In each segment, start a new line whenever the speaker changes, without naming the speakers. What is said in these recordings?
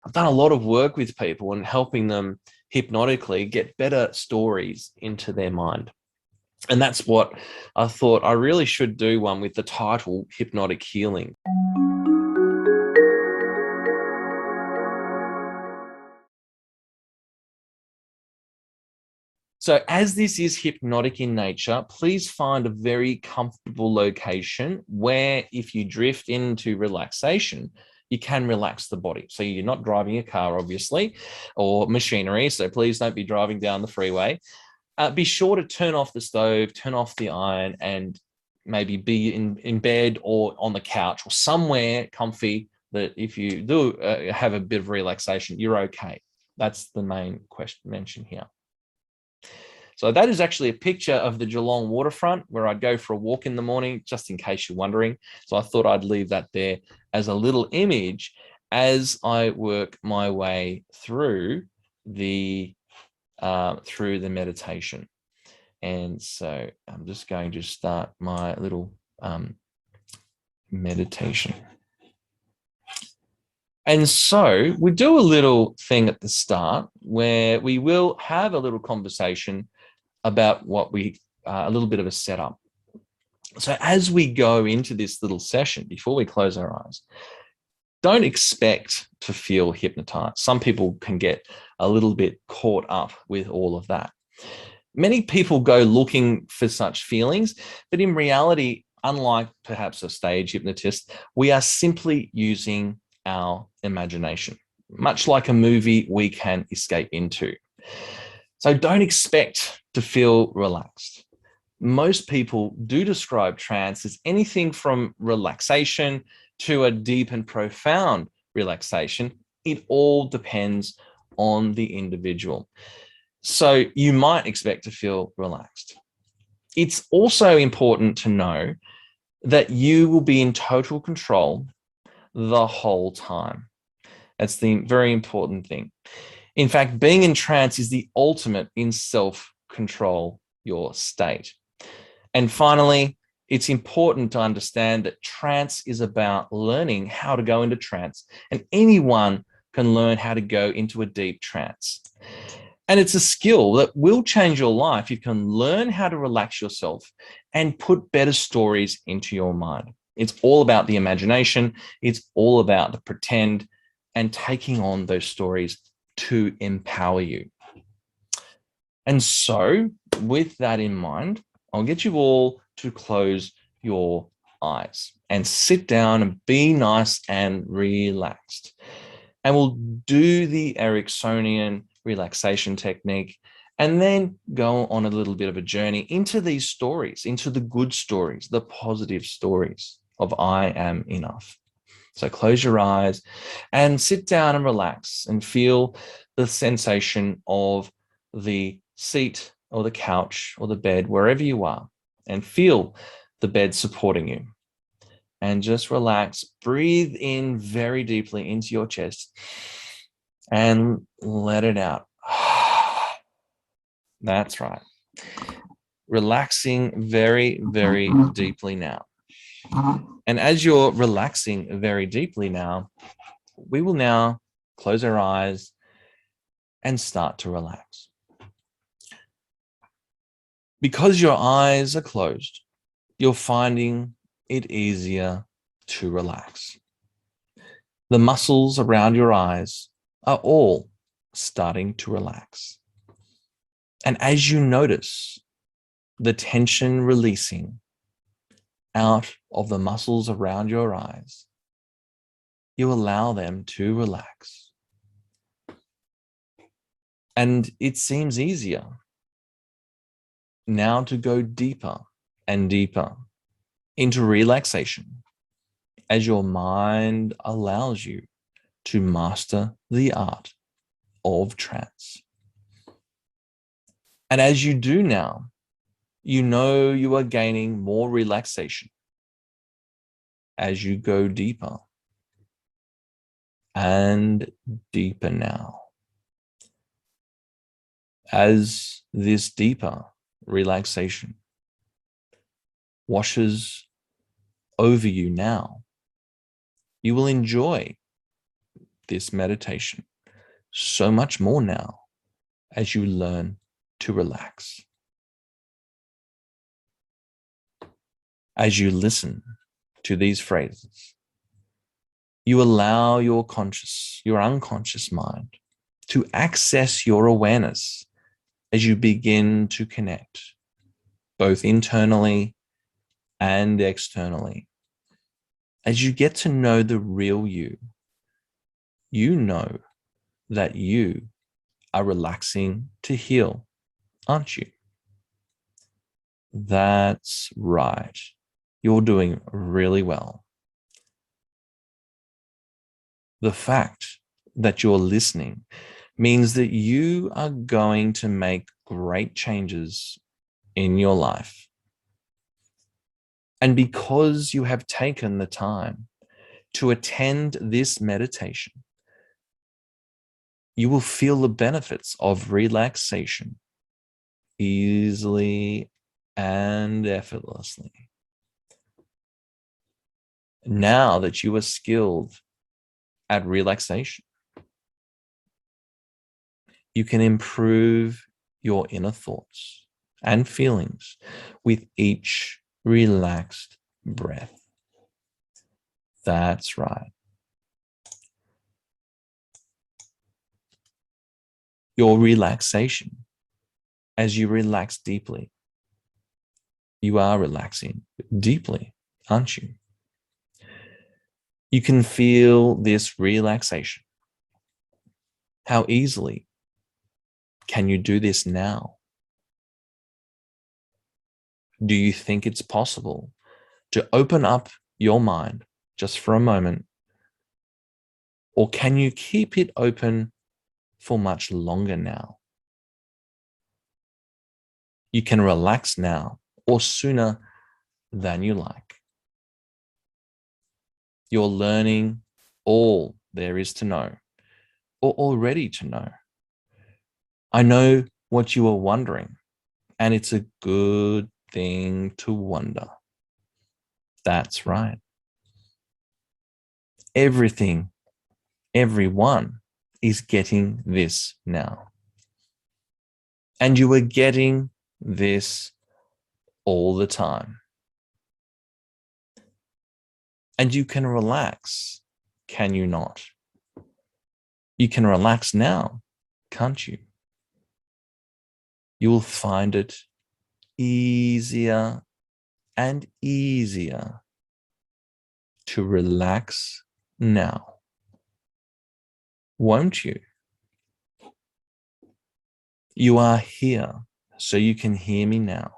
I've done a lot of work with people and helping them hypnotically get better stories into their mind. And that's what I thought I really should do one with the title Hypnotic Healing. So as this is hypnotic in nature, please find a very comfortable location where if you drift into relaxation, you can relax the body. So you're not driving a car, obviously, or machinery. So please don't be driving down the freeway. Be sure to turn off the stove, turn off the iron, and maybe be in bed or on the couch or somewhere comfy that if you do have a bit of relaxation, you're okay. That's the main question mentioned here. So that is actually a picture of the Geelong waterfront where I'd go for a walk in the morning, just in case you're wondering. So I thought I'd leave that there as a little image as I work my way through the meditation. And so I'm just going to start my little meditation. And so we do a little thing at the start where we will have a little conversation about what a little bit of a setup. So as we go into this little session, before we close our eyes, don't expect to feel hypnotized. Some people can get a little bit caught up with all of that. Many people go looking for such feelings, but in reality, unlike perhaps a stage hypnotist, we are simply using our imagination, much like a movie we can escape into. So don't expect to feel relaxed. Most people do describe trance as anything from relaxation to a deep and profound relaxation. It all depends on the individual. So you might expect to feel relaxed. It's also important to know that you will be in total control the whole time. That's the very important thing. In fact, being in trance is the ultimate in self-control your state. And finally, it's important to understand that trance is about learning how to go into trance, and anyone can learn how to go into a deep trance. And it's a skill that will change your life. You can learn how to relax yourself and put better stories into your mind. It's all about the imagination. It's all about the pretend and taking on those stories to empower you. And so with that in mind, I'll get you all to close your eyes and sit down and be nice and relaxed. And we'll do the Ericksonian relaxation technique and then go on a little bit of a journey into these stories, into the good stories, the positive stories of I am enough. So close your eyes and sit down and relax and feel the sensation of the seat or the couch or the bed, wherever you are, and feel the bed supporting you. And just relax, breathe in very deeply into your chest and let it out. That's right. Relaxing very, very deeply now. And as you're relaxing very deeply now, we will now close our eyes and start to relax. Because your eyes are closed, you're finding it easier to relax. The muscles around your eyes are all starting to relax. And as you notice the tension releasing out of the muscles around your eyes, you allow them to relax. And it seems easier now to go deeper and deeper into relaxation as your mind allows you to master the art of trance. And as you do now, you know you are gaining more relaxation as you go deeper and deeper now. As this deeper relaxation washes over you now, you will enjoy this meditation so much more now as you learn to relax. As you listen to these phrases, you allow your unconscious mind to access your awareness as you begin to connect both internally and externally. As you get to know the real you, you know that you are relaxing to heal, aren't you? That's right. You're doing really well. The fact that you're listening means that you are going to make great changes in your life. And because you have taken the time to attend this meditation, you will feel the benefits of relaxation easily and effortlessly. Now that you are skilled at relaxation, you can improve your inner thoughts and feelings with each relaxed breath. That's right. Your relaxation, as you relax deeply, you are relaxing deeply, aren't you? You can feel this relaxation. How easily can you do this now? Do you think it's possible to open up your mind just for a moment? Or can you keep it open for much longer now? You can relax now or sooner than you like. You're learning all there is to know, or already to know. I know what you are wondering, and it's a good thing to wonder. That's right. Everyone is getting this now. And you are getting this all the time. And you can relax, can you not? You can relax now, can't you? You will find it easier and easier to relax now, won't you? You are here, so you can hear me now.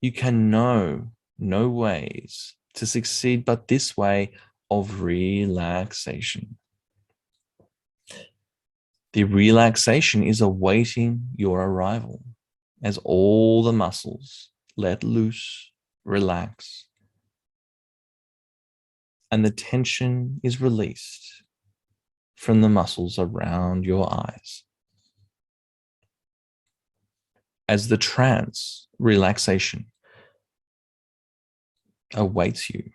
You can know no ways to succeed but this way of relaxation. The relaxation is awaiting your arrival as all the muscles let loose, relax, and the tension is released from the muscles around your eyes. As the trance relaxation awaits you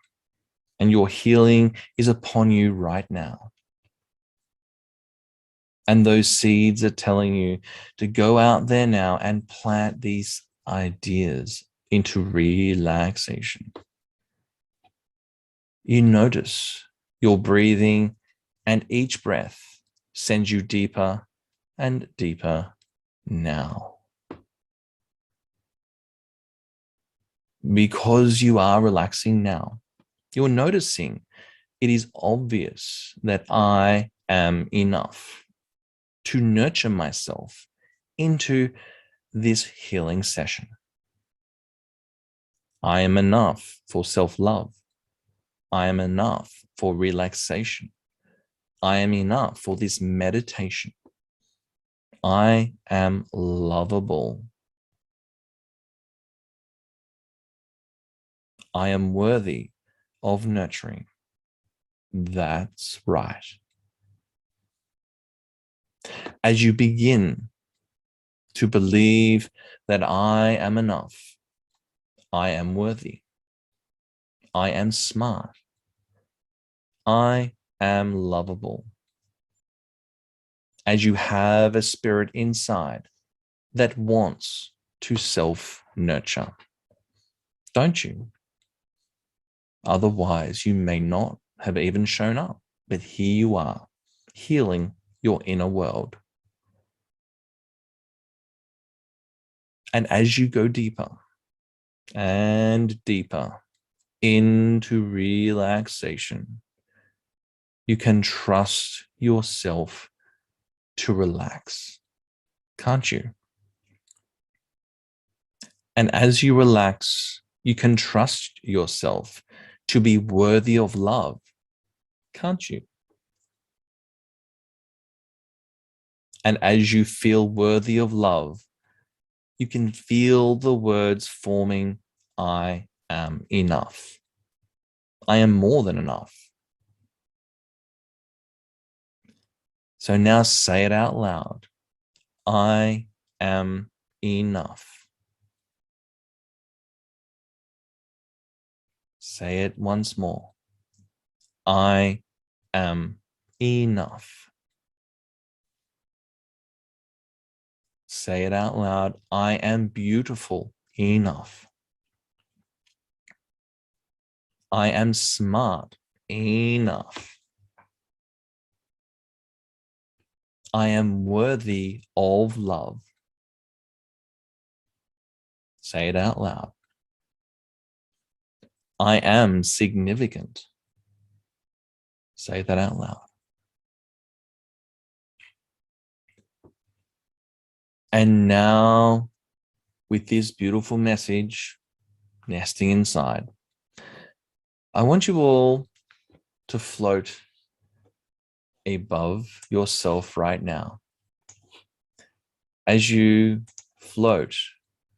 and your healing is upon you right now. And those seeds are telling you to go out there now and plant these ideas into relaxation. You notice your breathing, and each breath sends you deeper and deeper now. Because you are relaxing now, you're noticing it is obvious that I am enough to nurture myself into this healing session. I am enough for self-love. I am enough for relaxation. I am enough for this meditation. I am lovable. I am worthy of nurturing. That's right. As you begin to believe that I am enough, I am worthy, I am smart, I am lovable. As you have a spirit inside that wants to self-nurture. Don't you? Otherwise, you may not have even shown up. But here you are, healing your inner world. And as you go deeper and deeper into relaxation, you can trust yourself to relax, can't you? And as you relax, you can trust yourself to be worthy of love, can't you? And as you feel worthy of love, you can feel the words forming, I am enough. I am more than enough. So now say it out loud. I am enough. Say it once more. I am enough. Say it out loud. I am beautiful enough. I am smart enough. I am worthy of love. Say it out loud. I am significant. Say that out loud. And now, with this beautiful message nesting inside, I want you all to float above yourself right now. As you float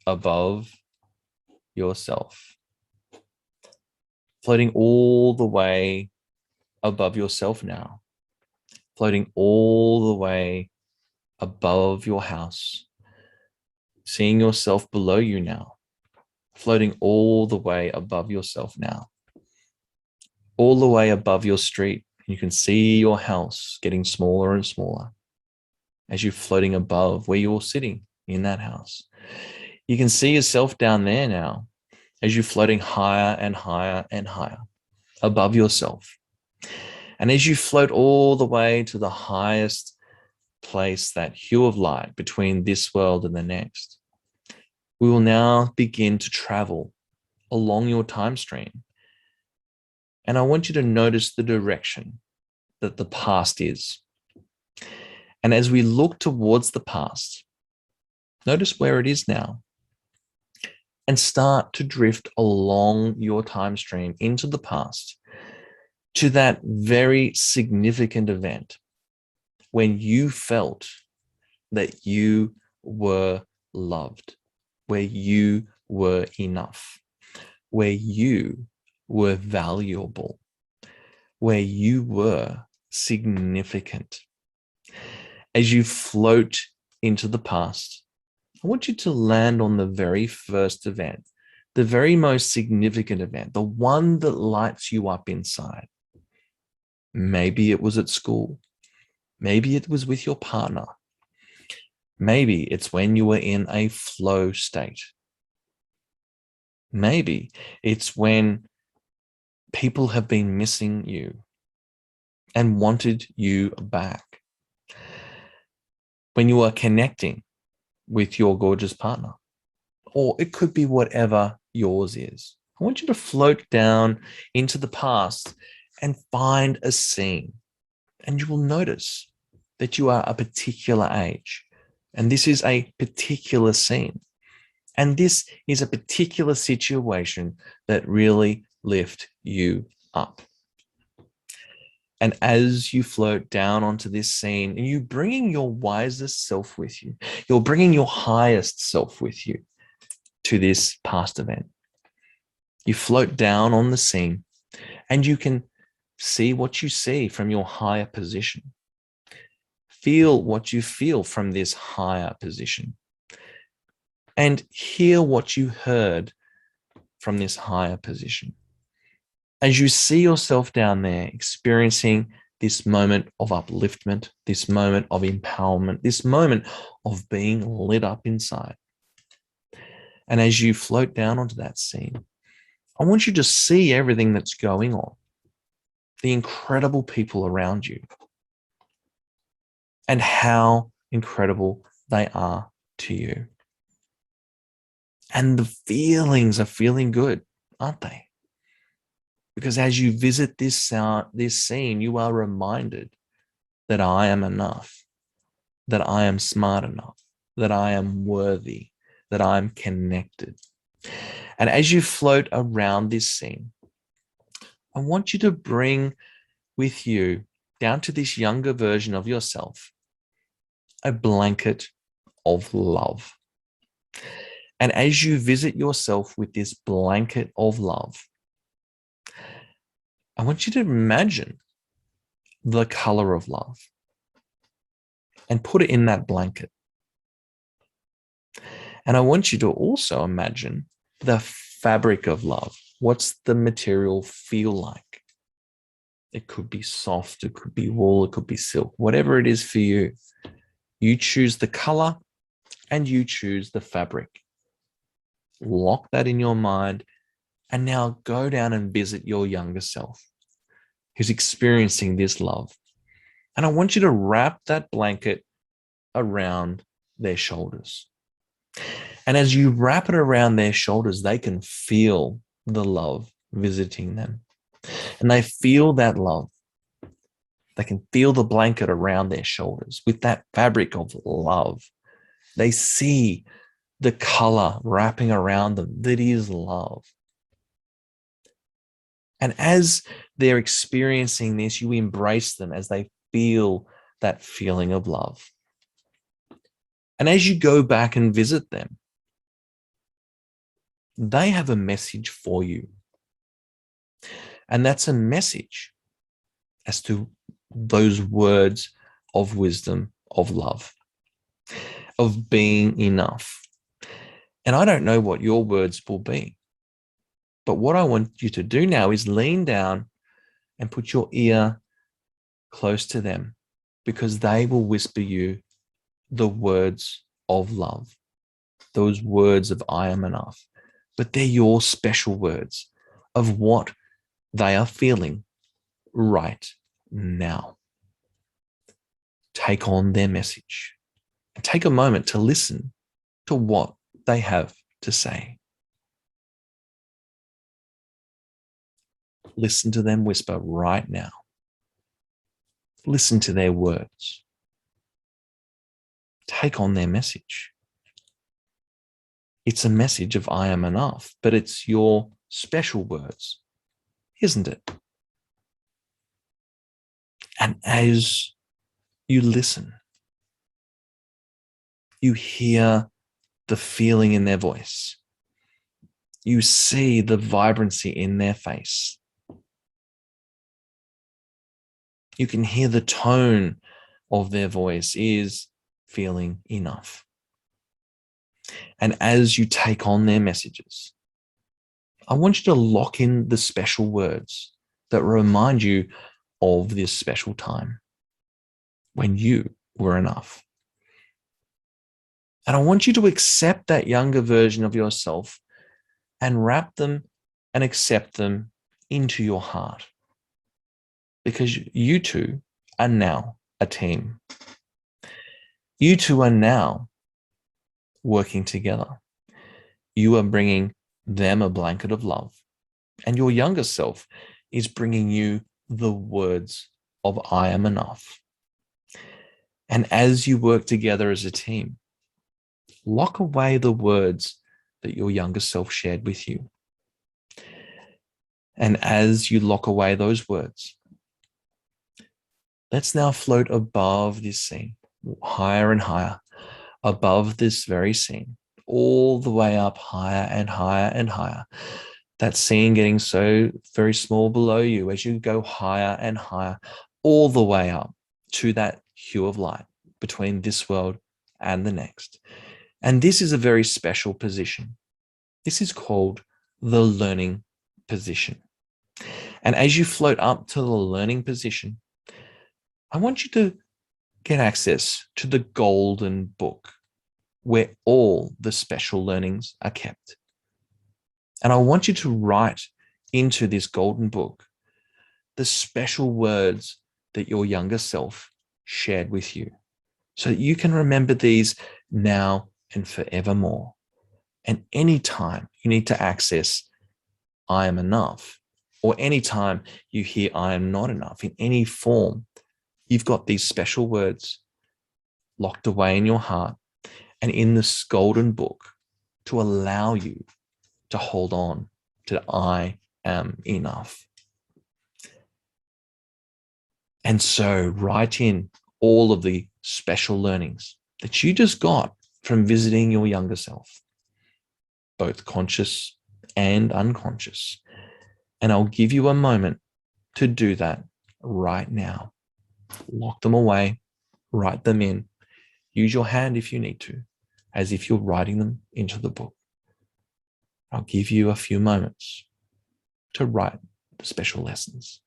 above yourself, floating all the way above yourself now, floating all the way above your house, seeing yourself below you now, floating all the way above yourself now, all the way above your street. You can see your house getting smaller and smaller as you're floating above where you're sitting in that house. You can see yourself down there now as you're floating higher and higher and higher above yourself. And as you float all the way to the highest place, that hue of light between this world and the next, we will now begin to travel along your time stream. And I want you to notice the direction that the past is. And as we look towards the past, notice where it is now and start to drift along your time stream into the past to that very significant event when you felt that you were loved, where you were enough, where you were valuable, where you were significant. As you float into the past, I want you to land on the very first event, the very most significant event, the one that lights you up inside. Maybe it was at school. Maybe it was with your partner. Maybe it's when you were in a flow state. Maybe it's when people have been missing you and wanted you back. When you are connecting with your gorgeous partner, or it could be whatever yours is. I want you to float down into the past and find a scene, and you will notice that you are a particular age, and this is a particular scene, and this is a particular situation that really lift you up. And as you float down onto this scene, and you're bringing your wisest self with you, you're bringing your highest self with you to this past event. You float down on the scene and you can see what you see from your higher position. Feel what you feel from this higher position. And hear what you heard from this higher position. As you see yourself down there experiencing this moment of upliftment, this moment of empowerment, this moment of being lit up inside. And as you float down onto that scene, I want you to see everything that's going on, the incredible people around you, and how incredible they are to you. And the feelings are feeling good, aren't they? Because as you visit this scene, you are reminded that I am enough, that I am smart enough, that I am worthy, that I'm connected. And as you float around this scene, I want you to bring with you down to this younger version of yourself a blanket of love. And as you visit yourself with this blanket of love, I want you to imagine the color of love and put it in that blanket. And I want you to also imagine the fabric of love. What's the material feel like? It could be soft, it could be wool, it could be silk, whatever it is for you. You choose the color and you choose the fabric. Lock that in your mind and now go down and visit your younger self who's experiencing this love. And I want you to wrap that blanket around their shoulders. And as you wrap it around their shoulders, they can feel the love visiting them. And they feel that love. They can feel the blanket around their shoulders with that fabric of love. They see the color wrapping around them that is love. And as they're experiencing this, you embrace them as they feel that feeling of love. And as you go back and visit them, they have a message for you. And that's a message as to those words of wisdom, of love, of being enough. And I don't know what your words will be, but what I want you to do now is lean down and put your ear close to them, because they will whisper you the words of love, those words of I am enough. But they're your special words of what they are feeling right now. Take on their message and take a moment to listen to what they have to say. Listen to them whisper right now. Listen to their words. Take on their message. It's a message of I am enough, but it's your special words, isn't it? And as you listen, you hear the feeling in their voice. You see the vibrancy in their face. You can hear the tone of their voice is feeling enough. And as you take on their messages, I want you to lock in the special words that remind you of this special time when you were enough. And I want you to accept that younger version of yourself and wrap them and accept them into your heart, because you two are now a team. You two are now working together. You are bringing them a blanket of love, and your younger self is bringing you the words of I am enough. And as you work together as a team, lock away the words that your younger self shared with you. And as you lock away those words, let's now float above this scene, higher and higher, above this very scene, all the way up higher and higher and higher. That scene getting so very small below you as you go higher and higher, all the way up to that hue of light between this world and the next. And this is a very special position. This is called the learning position. And as you float up to the learning position, I want you to get access to the golden book where all the special learnings are kept. And I want you to write into this golden book the special words that your younger self shared with you so that you can remember these now and forevermore. And anytime you need to access I am enough, or anytime you hear I am not enough in any form, you've got these special words locked away in your heart and in this golden book to allow you to hold on to I am enough. And so write in all of the special learnings that you just got from visiting your younger self, both conscious and unconscious. And I'll give you a moment to do that right now. Lock them away, write them in. Use your hand if you need to, as if you're writing them into the book. I'll give you a few moments to write the special lessons.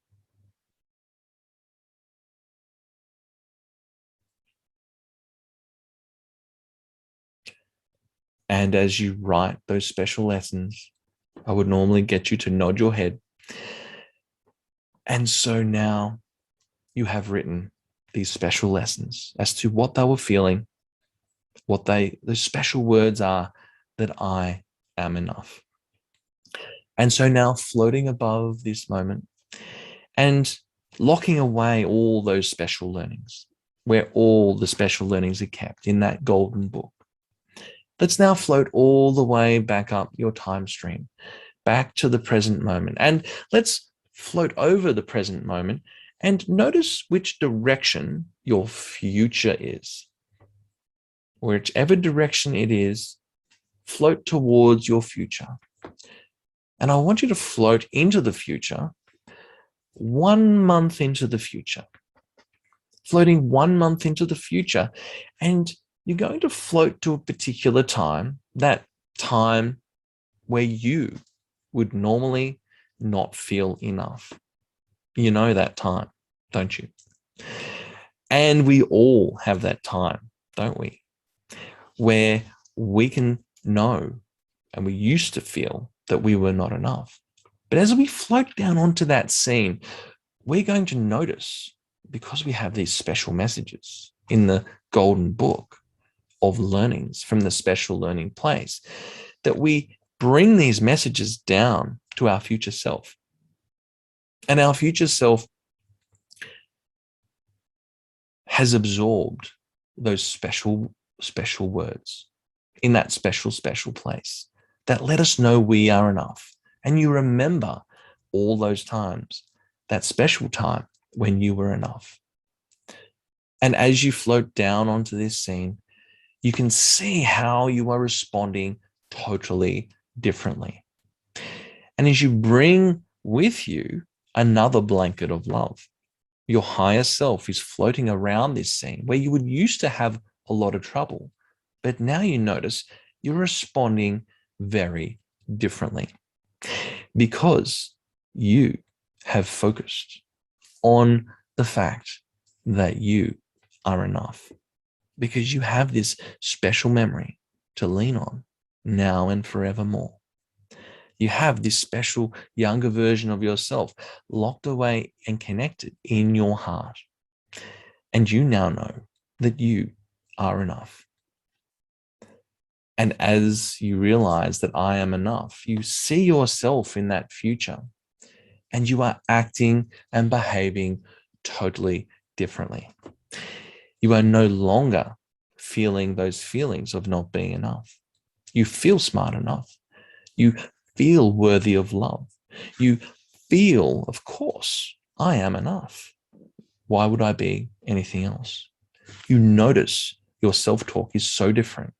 And as you write those special lessons, I would normally get you to nod your head. And so now you have written these special lessons as to what they were feeling, what those special words are, that I am enough. And so now floating above this moment and locking away all those special learnings, where all the special learnings are kept in that golden book. Let's now float all the way back up your time stream, back to the present moment. And let's float over the present moment and notice which direction your future is. Whichever direction it is, float towards your future. And I want you to float into the future 1 month into the future. Floating 1 month into the future. And you're going to float to a particular time, that time where you would normally not feel enough. You know that time, don't you? And we all have that time, don't we? Where we can know, and we used to feel that we were not enough. But as we float down onto that scene, we're going to notice, because we have these special messages in the golden book of learnings from the special learning place, that we bring these messages down to our future self. And our future self has absorbed those special words in that special place that let us know we are enough. And you remember all those times, that special time when you were enough. And as you float down onto this scene, you can see how you are responding totally differently. And as you bring with you another blanket of love, your higher self is floating around this scene where you would used to have a lot of trouble, but now you notice you're responding very differently because you have focused on the fact that you are enough, because you have this special memory to lean on now and forevermore. You have this special younger version of yourself locked away and connected in your heart. And you now know that you are enough. And as you realize that I am enough, you see yourself in that future and you are acting and behaving totally differently. You are no longer feeling those feelings of not being enough. You feel smart enough. You feel worthy of love. You feel, of course, I am enough. Why would I be anything else? You notice your self-talk is so different.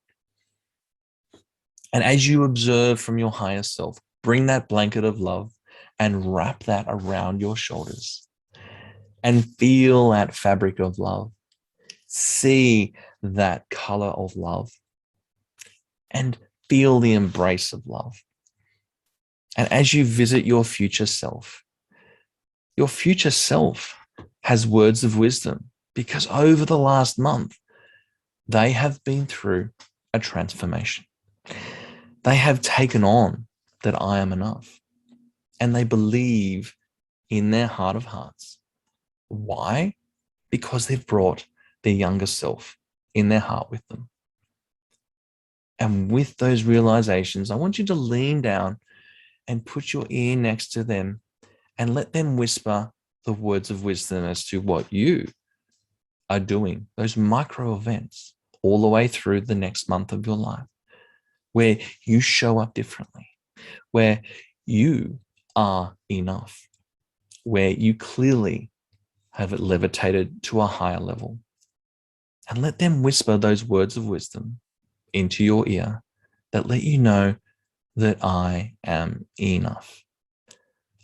And as you observe from your higher self, bring that blanket of love and wrap that around your shoulders and feel that fabric of love. See that color of love and feel the embrace of love. And as you visit your future self has words of wisdom because over the last month, they have been through a transformation. They have taken on that I am enough, and they believe in their heart of hearts. Why? Because they've brought their younger self in their heart with them. And with those realizations, I want you to lean down and put your ear next to them and let them whisper the words of wisdom as to what you are doing, those micro events all the way through the next month of your life, where you show up differently, where you are enough, where you clearly have it levitated to a higher level. And let them whisper those words of wisdom into your ear that let you know that I am enough.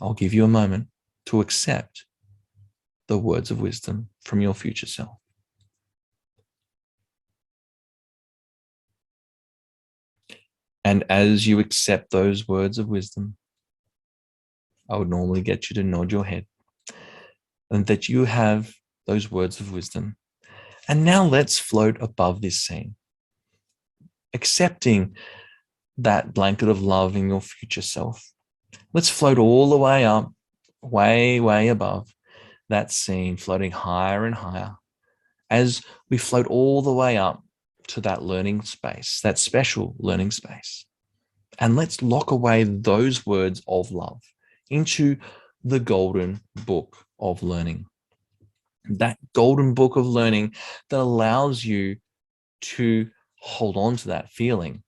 I'll give you a moment to accept the words of wisdom from your future self. And as you accept those words of wisdom, I would normally get you to nod your head and that you have those words of wisdom. And now let's float above this scene, accepting that blanket of love in your future self. Let's float all the way up, way, way above that scene, floating higher and higher as we float all the way up to that learning space, that special learning space. And let's lock away those words of love into the golden book of learning. That golden book of learning that allows you to hold on to that feeling,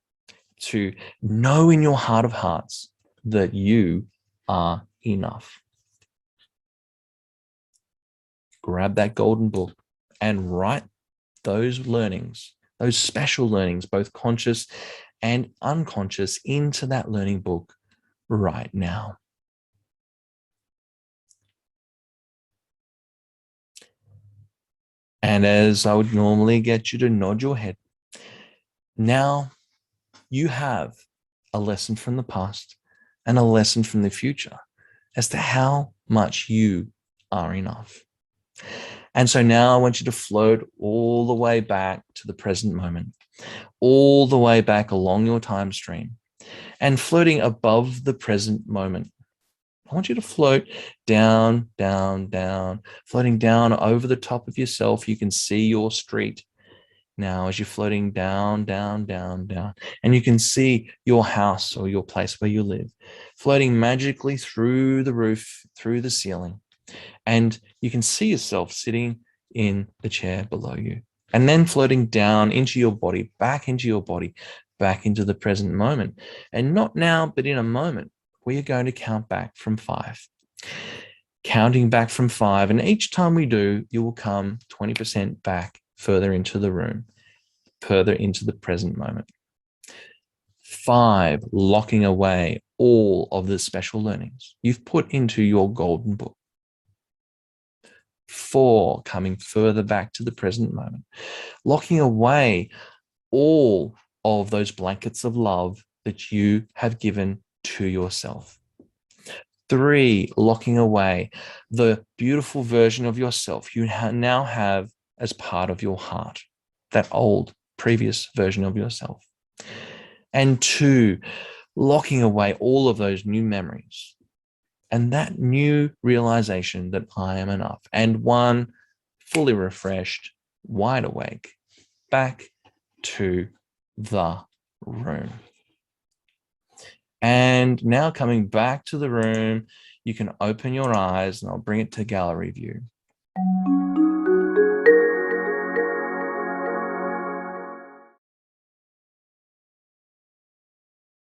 to know in your heart of hearts that you are enough. Grab that golden book and write those learnings, those special learnings, both conscious and unconscious, into that learning book right now. And as I would normally get you to nod your head, now you have a lesson from the past and a lesson from the future as to how much you are enough. And so now I want you to float all the way back to the present moment, all the way back along your time stream, and floating above the present moment. I want you to float down, down, down, floating down over the top of yourself. You can see your street now as you're floating down, down, down, down. And you can see your house or your place where you live, floating magically through the roof, through the ceiling. And you can see yourself sitting in the chair below you. And then floating down into your body, back into your body, back into the present moment. And not now, but in a moment, we are going to count back from 5. Counting back from 5. And each time we do, you will come 20% back further into the room, further into the present moment. 5, locking away all of the special learnings you've put into your golden book. 4, coming further back to the present moment, locking away all of those blankets of love that you have given to yourself. 3, locking away the beautiful version of yourself you now have as part of your heart, that old previous version of yourself. And 2, locking away all of those new memories and that new realization that I am enough. And 1, fully refreshed, wide awake, back to the room. And now coming back to the room, you can open your eyes and I'll bring it to gallery view.